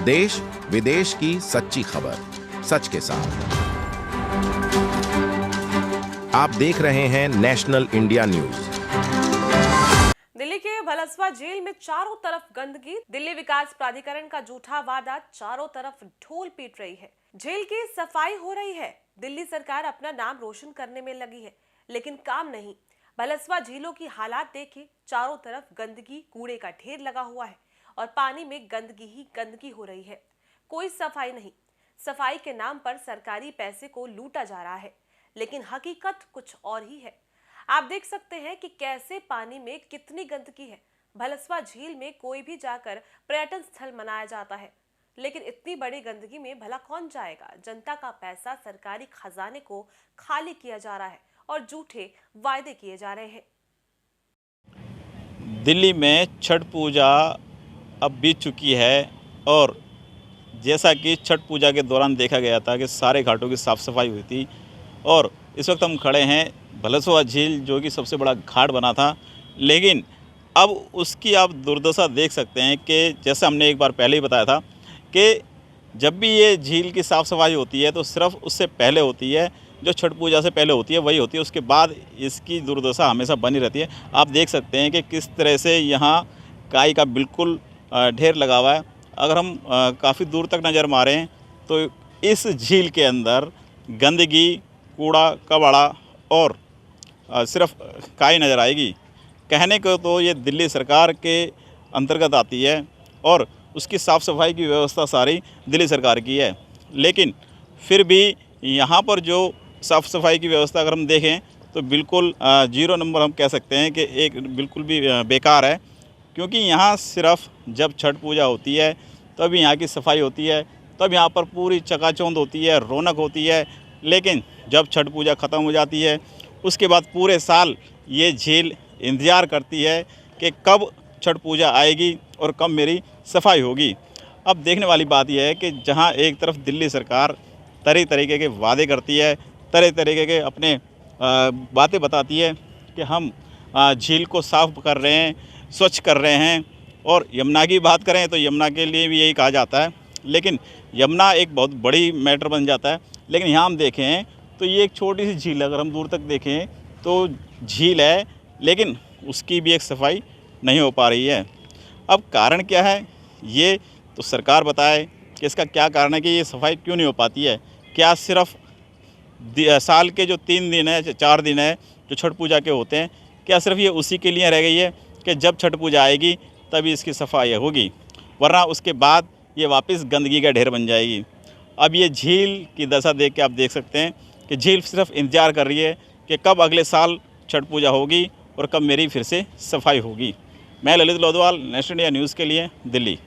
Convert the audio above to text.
देश विदेश की सच्ची खबर सच के साथ। आप देख रहे हैं नेशनल इंडिया न्यूज। दिल्ली के भलसवा जेल में चारों तरफ गंदगी। दिल्ली विकास प्राधिकरण का झूठा वादा चारों तरफ ढोल पीट रही है। जेल की सफाई हो रही है। दिल्ली सरकार अपना नाम रोशन करने में लगी है, लेकिन काम नहीं। भलसवा झीलों की हालात देखिए, चारों तरफ गंदगी, कूड़े का ढेर लगा हुआ है और पानी में गंदगी ही गंदगी हो रही है। कोई सफाई नहीं। सफाई के नाम पर सरकारी पैसे को लूटा जा रहा है, लेकिन हकीकत कुछ और ही है। आप देख सकते हैं कि कैसे पानी में कितनी गंदगी है। भलसवा झील में कोई भी जाकर पर्यटन स्थल मनाया जाता है, लेकिन इतनी बड़ी गंदगी में भला कौन जाएगा। जनता का पैसा सरकारी खजाने को खाली किया जा रहा है और झूठे वायदे किए जा रहे हैं। दिल्ली में छठ पूजा अब बीत चुकी है और जैसा कि छठ पूजा के दौरान देखा गया था कि सारे घाटों की साफ़ सफाई हुई थी और इस वक्त हम खड़े हैं भलसवा झील, जो कि सबसे बड़ा घाट बना था। लेकिन अब उसकी आप दुर्दशा देख सकते हैं कि जैसा हमने एक बार पहले ही बताया था कि जब भी ये झील की साफ़ सफाई होती है तो सिर्फ उससे पहले होती है, जो छठ पूजा से पहले होती है वही होती है। उसके बाद इसकी दुर्दशा हमेशा बनी रहती है। आप देख सकते हैं कि किस तरह से यहाँ काई का बिल्कुल ढेर लगा हुआ है। अगर हम काफ़ी दूर तक नज़र मारें तो इस झील के अंदर गंदगी, कूड़ा कबाड़ा और सिर्फ काई नज़र आएगी। कहने को तो ये दिल्ली सरकार के अंतर्गत आती है और उसकी साफ़ सफाई की व्यवस्था सारी दिल्ली सरकार की है, लेकिन फिर भी यहाँ पर जो साफ़ सफाई की व्यवस्था अगर हम देखें तो बिल्कुल 0 नंबर हम कह सकते हैं कि एक बिल्कुल भी बेकार है। क्योंकि यहाँ सिर्फ जब छठ पूजा होती है तब यहाँ की सफाई होती है, तब यहाँ पर पूरी चकाचौंध होती है, रौनक होती है। लेकिन जब छठ पूजा ख़त्म हो जाती है उसके बाद पूरे साल ये झील इंतज़ार करती है कि कब छठ पूजा आएगी और कब मेरी सफाई होगी। अब देखने वाली बात यह है कि जहाँ एक तरफ दिल्ली सरकार तरह तरीके के वादे करती है, तरह तरीके के अपने बातें बताती है कि हम झील को साफ़ कर रहे हैं, स्वच्छ कर रहे हैं, और यमुना की बात करें तो यमुना के लिए भी यही कहा जाता है, लेकिन यमुना एक बहुत बड़ी मैटर बन जाता है। लेकिन यहाँ हम देखें तो ये एक छोटी सी झील, अगर हम दूर तक देखें तो झील है, लेकिन उसकी भी एक सफाई नहीं हो पा रही है। अब कारण क्या है ये तो सरकार बताए कि इसका क्या कारण है कि ये सफाई क्यों नहीं हो पाती है। क्या सिर्फ साल के जो 3 दिन है, 4 दिन है जो छठ पूजा के होते हैं, क्या सिर्फ ये उसी के लिए रह गई है कि जब छठ पूजा आएगी तभी इसकी सफाई होगी, वरना उसके बाद ये वापस गंदगी का ढेर बन जाएगी। अब ये झील की दशा देख के आप देख सकते हैं कि झील सिर्फ इंतज़ार कर रही है कि कब अगले साल छठ पूजा होगी और कब मेरी फिर से सफाई होगी। मैं ललित लोधवाल, नेशनल इंडिया न्यूज़ के लिए, दिल्ली।